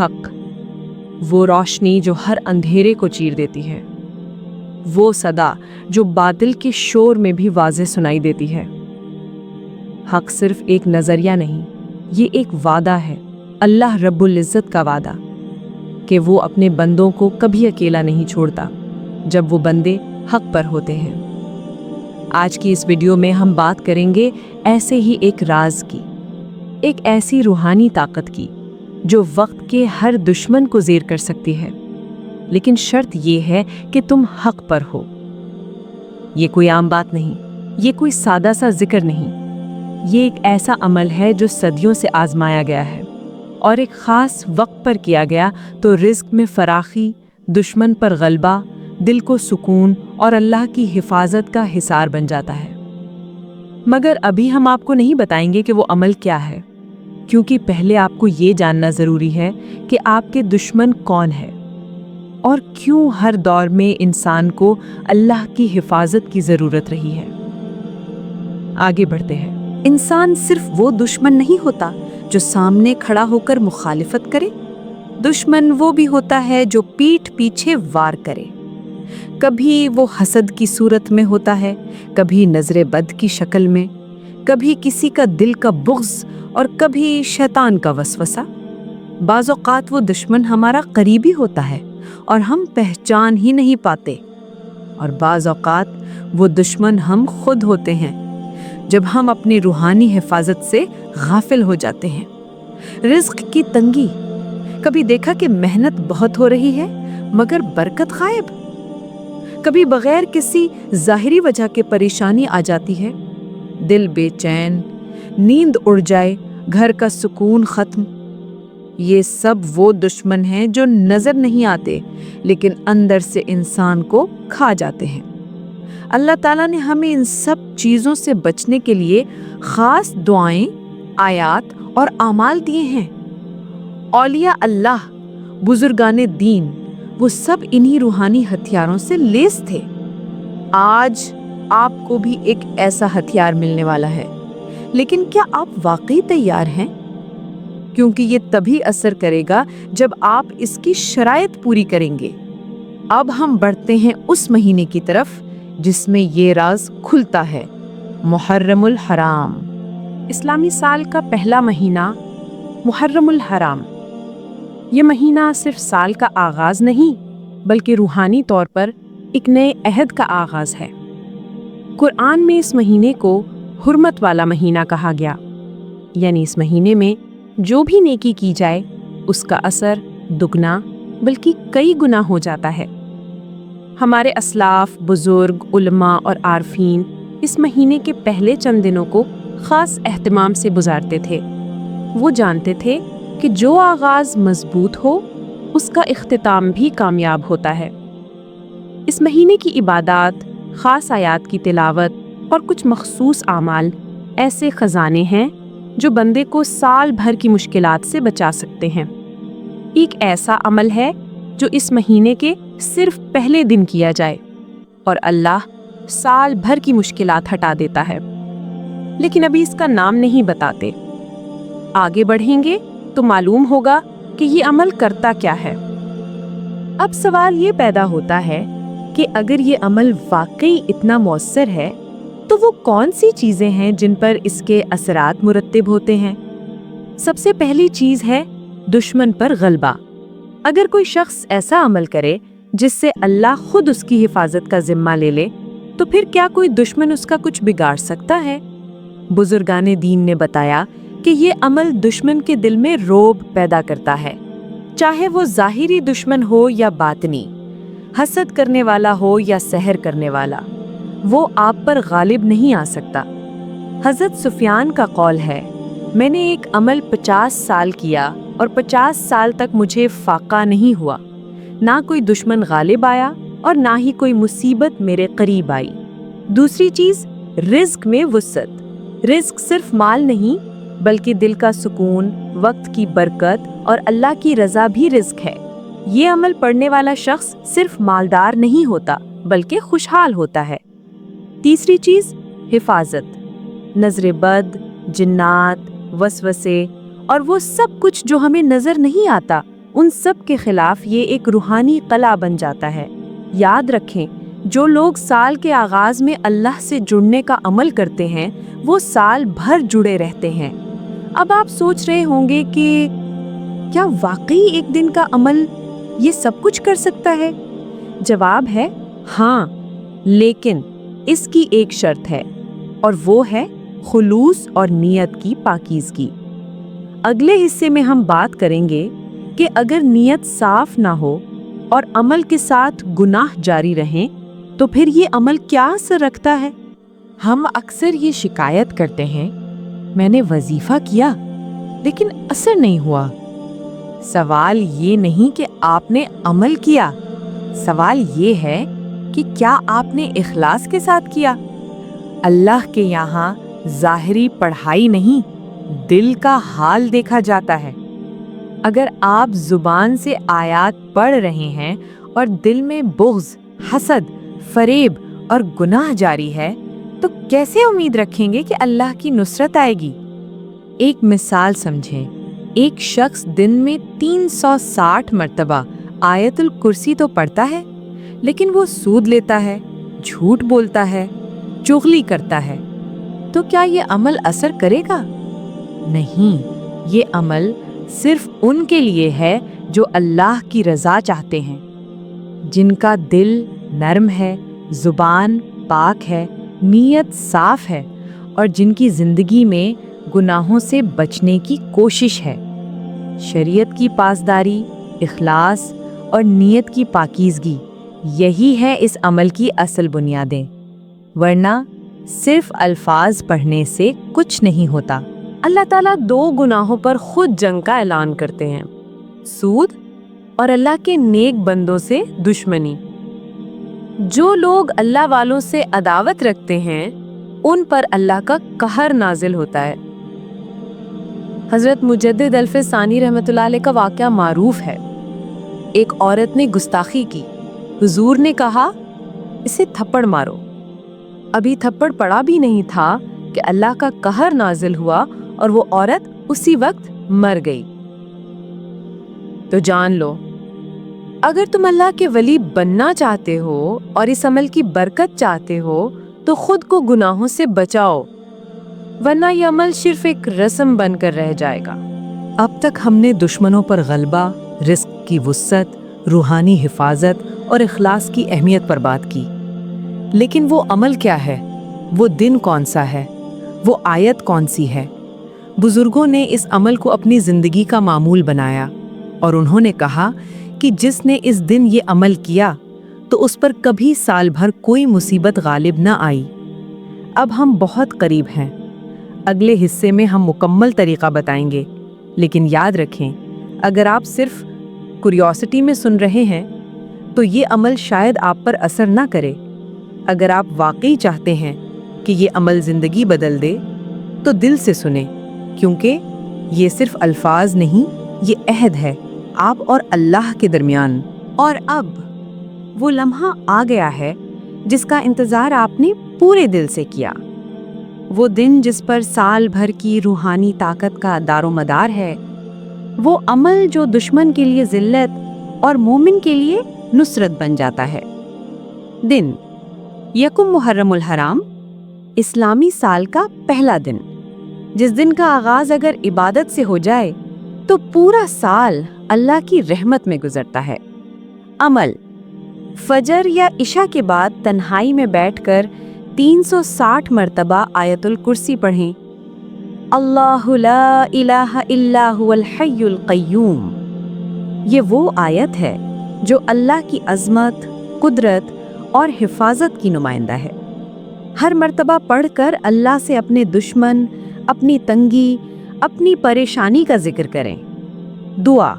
حق، وہ روشنی جو ہر اندھیرے کو چیر دیتی ہے، وہ صدا جو باطل کے شور میں بھی واضح سنائی دیتی ہے۔ حق صرف ایک نظریہ نہیں، یہ ایک وعدہ ہے، اللہ رب العزت کا وعدہ کہ وہ اپنے بندوں کو کبھی اکیلا نہیں چھوڑتا جب وہ بندے حق پر ہوتے ہیں۔ آج کی اس ویڈیو میں ہم بات کریں گے ایسے ہی ایک راز کی، ایک ایسی روحانی طاقت کی جو وقت کے ہر دشمن کو زیر کر سکتی ہے، لیکن شرط یہ ہے کہ تم حق پر ہو۔ یہ کوئی عام بات نہیں، یہ کوئی سادہ سا ذکر نہیں، یہ ایک ایسا عمل ہے جو صدیوں سے آزمایا گیا ہے اور ایک خاص وقت پر کیا گیا تو رزق میں فراخی، دشمن پر غلبہ، دل کو سکون اور اللہ کی حفاظت کا حصار بن جاتا ہے۔ مگر ابھی ہم آپ کو نہیں بتائیں گے کہ وہ عمل کیا ہے، کیونکہ پہلے آپ کو یہ جاننا ضروری ہے کہ آپ کے دشمن کون ہے اور کیوں ہر دور میں انسان کو اللہ کی حفاظت کی ضرورت رہی ہے۔ آگے بڑھتے ہیں۔ انسان صرف وہ دشمن نہیں ہوتا جو سامنے کھڑا ہو کر مخالفت کرے، دشمن وہ بھی ہوتا ہے جو پیٹھ پیچھے وار کرے۔ کبھی وہ حسد کی صورت میں ہوتا ہے، کبھی نظر بد کی شکل میں، کبھی کسی کا دل کا بغض اور کبھی شیطان کا وسوسہ۔ بعض اوقات وہ دشمن ہمارا قریبی ہوتا ہے اور ہم پہچان ہی نہیں پاتے، اور بعض اوقات وہ دشمن ہم خود ہوتے ہیں جب ہم اپنی روحانی حفاظت سے غافل ہو جاتے ہیں۔ رزق کی تنگی، کبھی دیکھا کہ محنت بہت ہو رہی ہے مگر برکت غائب، کبھی بغیر کسی ظاہری وجہ کے پریشانی آ جاتی ہے، دل بے چین، نیند اڑ جائے، گھر کا سکون ختم۔ یہ سب وہ دشمن ہیں جو نظر نہیں آتے لیکن اندر سے انسان کو کھا جاتے ہیں۔ اللہ تعالیٰ نے ہمیں ان سب چیزوں سے بچنے کے لیے خاص دعائیں، آیات اور اعمال دیے ہیں۔ اولیاء اللہ، بزرگان دین، وہ سب انہی روحانی ہتھیاروں سے لیس تھے۔ آج آپ کو بھی ایک ایسا ہتھیار ملنے والا ہے، لیکن کیا آپ واقعی تیار ہیں؟ کیونکہ یہ تبھی اثر کرے گا جب آپ اس کی شرائط پوری کریں گے۔ اب ہم بڑھتے ہیں اس مہینے کی طرف جس میں یہ راز کھلتا ہے، محرم الحرام۔ اسلامی سال کا پہلا مہینہ محرم الحرام۔ یہ مہینہ صرف سال کا آغاز نہیں بلکہ روحانی طور پر ایک نئے عہد کا آغاز ہے۔ قرآن میں اس مہینے کو حرمت والا مہینہ کہا گیا، یعنی اس مہینے میں جو بھی نیکی کی جائے اس کا اثر دگنا بلکہ کئی گنا ہو جاتا ہے۔ ہمارے اسلاف، بزرگ، علماء اور عارفین اس مہینے کے پہلے چند دنوں کو خاص اہتمام سے گزارتے تھے۔ وہ جانتے تھے کہ جو آغاز مضبوط ہو اس کا اختتام بھی کامیاب ہوتا ہے۔ اس مہینے کی عبادات، خاص آیات کی تلاوت اور کچھ مخصوص اعمال ایسے خزانے ہیں جو بندے کو سال بھر کی مشکلات سے بچا سکتے ہیں۔ ایک ایسا عمل ہے جو اس مہینے کے صرف پہلے دن کیا جائے اور اللہ سال بھر کی مشکلات ہٹا دیتا ہے، لیکن ابھی اس کا نام نہیں بتاتے۔ آگے بڑھیں گے تو معلوم ہوگا کہ یہ عمل کرتا کیا ہے۔ اب سوال یہ پیدا ہوتا ہے کہ اگر یہ عمل واقعی اتنا مؤثر ہے تو وہ کون سی چیزیں ہیں جن پر اس کے اثرات مرتب ہوتے ہیں؟ سب سے پہلی چیز ہے دشمن پر غلبہ۔ اگر کوئی شخص ایسا عمل کرے جس سے اللہ خود اس کی حفاظت کا ذمہ لے لے تو پھر کیا کوئی دشمن اس کا کچھ بگاڑ سکتا ہے؟ بزرگان دین نے بتایا کہ یہ عمل دشمن کے دل میں رعب پیدا کرتا ہے، چاہے وہ ظاہری دشمن ہو یا باطنی، حسد کرنے والا ہو یا سحر کرنے والا، وہ آپ پر غالب نہیں آ سکتا۔ حضرت سفیان کا قول ہے، میں نے ایک عمل 50 سال کیا اور 50 سال تک مجھے فاقہ نہیں ہوا، نہ کوئی دشمن غالب آیا اور نہ ہی کوئی مصیبت میرے قریب آئی۔ دوسری چیز، رزق میں وسعت۔ رزق صرف مال نہیں بلکہ دل کا سکون، وقت کی برکت اور اللہ کی رضا بھی رزق ہے۔ یہ عمل پڑھنے والا شخص صرف مالدار نہیں ہوتا بلکہ خوشحال ہوتا ہے۔ تیسری چیز، حفاظت۔ نظر بد، جنات، وسوسے اور وہ سب کچھ جو ہمیں نظر نہیں آتا ان سب کے خلاف یہ ایک روحانی قلعہ بن جاتا ہے۔ یاد رکھیں، جو لوگ سال کے آغاز میں اللہ سے جڑنے کا عمل کرتے ہیں وہ سال بھر جڑے رہتے ہیں۔ اب آپ سوچ رہے ہوں گے کہ کیا واقعی ایک دن کا عمل یہ سب کچھ کر سکتا ہے؟ جواب ہے ہاں، لیکن اس کی ایک شرط ہے، اور وہ ہے خلوص اور نیت کی پاکیزگی۔ اگلے حصے میں ہم بات کریں گے کہ اگر نیت صاف نہ ہو اور عمل کے ساتھ گناہ جاری رہیں تو پھر یہ عمل کیا اثر رکھتا ہے؟ ہم اکثر یہ شکایت کرتے ہیں، میں نے وظیفہ کیا لیکن اثر نہیں ہوا۔ سوال یہ نہیں کہ آپ نے عمل کیا، سوال یہ ہے کہ کیا آپ نے اخلاص کے ساتھ کیا؟ اللہ کے یہاں ظاہری پڑھائی نہیں، دل کا حال دیکھا جاتا ہے۔ اگر آپ زبان سے آیات پڑھ رہے ہیں اور دل میں بغض، حسد، فریب اور گناہ جاری ہے تو کیسے امید رکھیں گے کہ اللہ کی نصرت آئے گی؟ ایک مثال سمجھیں، ایک شخص دن میں 360 مرتبہ آیت الکرسی تو پڑھتا ہے، لیکن وہ سود لیتا ہے، جھوٹ بولتا ہے، چغلی کرتا ہے، تو کیا یہ عمل اثر کرے گا؟ نہیں، یہ عمل صرف ان کے لیے ہے جو اللہ کی رضا چاہتے ہیں، جن کا دل نرم ہے، زبان پاک ہے، نیت صاف ہے اور جن کی زندگی میں گناہوں سے بچنے کی کوشش ہے۔ شریعت کی پاسداری، اخلاص اور نیت کی پاکیزگی، یہی ہے اس عمل کی اصل بنیادیں، ورنہ صرف الفاظ پڑھنے سے کچھ نہیں ہوتا۔ اللہ تعالیٰ 2 گناہوں پر خود جنگ کا اعلان کرتے ہیں، سود اور اللہ کے نیک بندوں سے دشمنی۔ جو لوگ اللہ والوں سے عداوت رکھتے ہیں ان پر اللہ کا قہر نازل ہوتا ہے۔ حضرت مجدد الفظ ثانی رحمۃ اللہ علیہ کا واقعہ معروف ہے۔ ایک عورت نے گستاخی کی، حضور نے کہا اسے تھپڑ مارو۔ ابھی تھپڑ پڑا بھی نہیں تھا کہ اللہ کا قہر نازل ہوا اور وہ عورت اسی وقت مر گئی۔ تو جان لو، اگر تم اللہ کے ولی بننا چاہتے ہو اور اس عمل کی برکت چاہتے ہو تو خود کو گناہوں سے بچاؤ، ورنہ یہ عمل صرف ایک رسم بن کر رہ جائے گا۔ اب تک ہم نے دشمنوں پر غلبہ، رزق کی وسعت، روحانی حفاظت اور اخلاص کی اہمیت پر بات کی، لیکن وہ عمل کیا ہے؟ وہ دن کون سا ہے؟ وہ آیت کون سی ہے؟ بزرگوں نے اس عمل کو اپنی زندگی کا معمول بنایا اور انہوں نے کہا کہ جس نے اس دن یہ عمل کیا تو اس پر کبھی سال بھر کوئی مصیبت غالب نہ آئی۔ اب ہم بہت قریب ہیں، اگلے حصے میں ہم مکمل طریقہ بتائیں گے، لیکن یاد رکھیں اگر آپ صرف کیوریوسٹی میں سن رہے ہیں تو یہ عمل شاید آپ پر اثر نہ کرے۔ اگر آپ واقعی چاہتے ہیں کہ یہ عمل زندگی بدل دے تو دل سے سنیں، کیونکہ یہ صرف الفاظ نہیں، یہ عہد ہے آپ اور اللہ کے درمیان۔ اور اب وہ لمحہ آ گیا ہے جس کا انتظار آپ نے پورے دل سے کیا، وہ دن جس پر سال بھر کی روحانی طاقت کا دار و مدار ہے، وہ عمل جو دشمن کے لیے ذلت اور مومن کے لیے نصرت بن جاتا ہے۔ دن یکم محرم الحرام، اسلامی سال کا پہلا دن، جس دن کا آغاز اگر عبادت سے ہو جائے تو پورا سال اللہ کی رحمت میں گزرتا ہے۔ عمل: فجر یا عشاء کے بعد تنہائی میں بیٹھ کر 360 مرتبہ آیت الکرسی پڑھیں۔ اللہ لا الہ الا هو الحی القیوم، یہ وہ آیت ہے جو اللہ کی عظمت، قدرت اور حفاظت کی نمائندہ ہے۔ ہر مرتبہ پڑھ کر اللہ سے اپنے دشمن، اپنی تنگی، اپنی پریشانی کا ذکر کریں۔ دعا: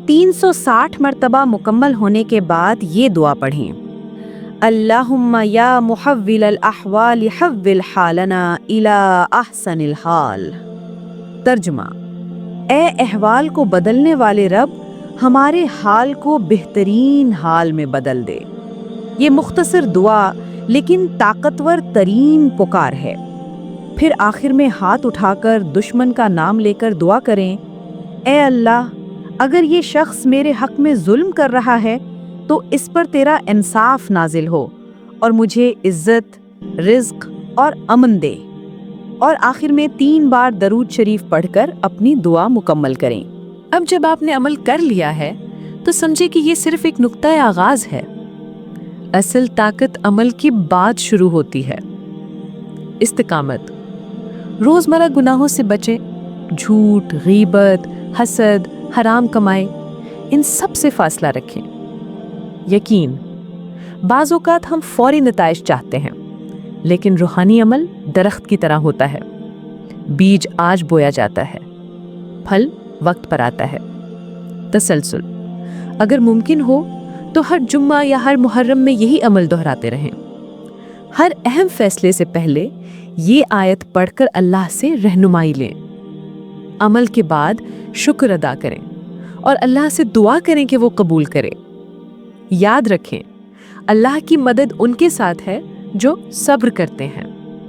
360 مرتبہ مکمل ہونے کے بعد یہ دعا پڑھیں: اللہم یا محول الاحوال حول حالنا الی احسن الحال۔ ترجمہ: اے احوال کو بدلنے والے رب، ہمارے حال کو بہترین حال میں بدل دے۔ یہ مختصر دعا لیکن طاقتور ترین پکار ہے۔ پھر آخر میں ہاتھ اٹھا کر دشمن کا نام لے کر دعا کریں: اے اللہ، اگر یہ شخص میرے حق میں ظلم کر رہا ہے تو اس پر تیرا انصاف نازل ہو اور مجھے عزت، رزق اور امن دے۔ اور آخر میں 3 بار درود شریف پڑھ کر اپنی دعا مکمل کریں۔ اب جب آپ نے عمل کر لیا ہے تو سمجھے کہ یہ صرف ایک نقطۂ آغاز ہے۔ اصل طاقت عمل کے بعد شروع ہوتی ہے۔ استقامت۔ روزمرہ گناہوں سے بچیں، جھوٹ، غیبت، حسد، حرام کمائی، ان سب سے فاصلہ رکھیں۔ یقین۔ بعض اوقات ہم فوری نتائج چاہتے ہیں، لیکن روحانی عمل درخت کی طرح ہوتا ہے۔ بیج آج بویا جاتا ہے، پھل وقت پر آتا ہے۔ تسلسل۔ اگر ممکن ہو تو ہر جمعہ یا ہر محرم میں یہی عمل دہراتے رہیں۔ ہر اہم فیصلے سے پہلے یہ آیت پڑھ کر اللہ سے رہنمائی لیں۔ عمل کے بعد شکر ادا کریں اور اللہ سے دعا کریں کہ وہ قبول کرے۔ یاد رکھیں، اللہ کی مدد ان کے ساتھ ہے جو صبر کرتے ہیں۔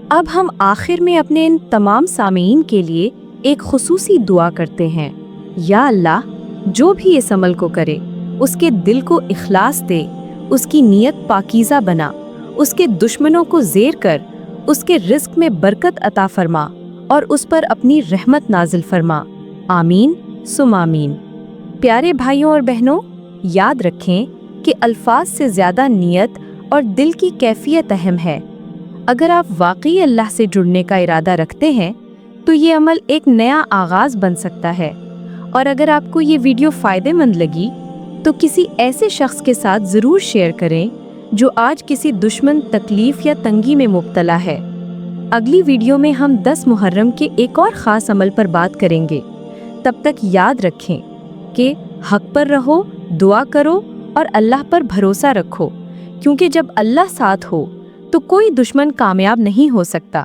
اب ہم آخر میں اپنے ان تمام سامعین کے لیے ایک خصوصی دعا کرتے ہیں۔ یا اللہ، جو بھی اس عمل کو کرے اس کے دل کو اخلاص دے، اس کی نیت پاکیزہ بنا، اس کے دشمنوں کو زیر کر، اس کے رزق میں برکت عطا فرما اور اس پر اپنی رحمت نازل فرما۔ آمین ثم آمین۔ پیارے بھائیوں اور بہنوں، یاد رکھیں کہ الفاظ سے زیادہ نیت اور دل کی کیفیت اہم ہے۔ اگر آپ واقعی اللہ سے جڑنے کا ارادہ رکھتے ہیں تو یہ عمل ایک نیا آغاز بن سکتا ہے۔ اور اگر آپ کو یہ ویڈیو فائدہ مند لگی تو کسی ایسے شخص کے ساتھ ضرور شیئر کریں جو آج کسی دشمن، تکلیف یا تنگی میں مبتلا ہے۔ اگلی ویڈیو میں ہم 10 محرم کے ایک اور خاص عمل پر بات کریں گے۔ تب تک یاد رکھیں کہ حق پر رہو، دعا کرو اور اللہ پر بھروسہ رکھو، کیونکہ جب اللہ ساتھ ہو تو کوئی دشمن کامیاب نہیں ہو سکتا۔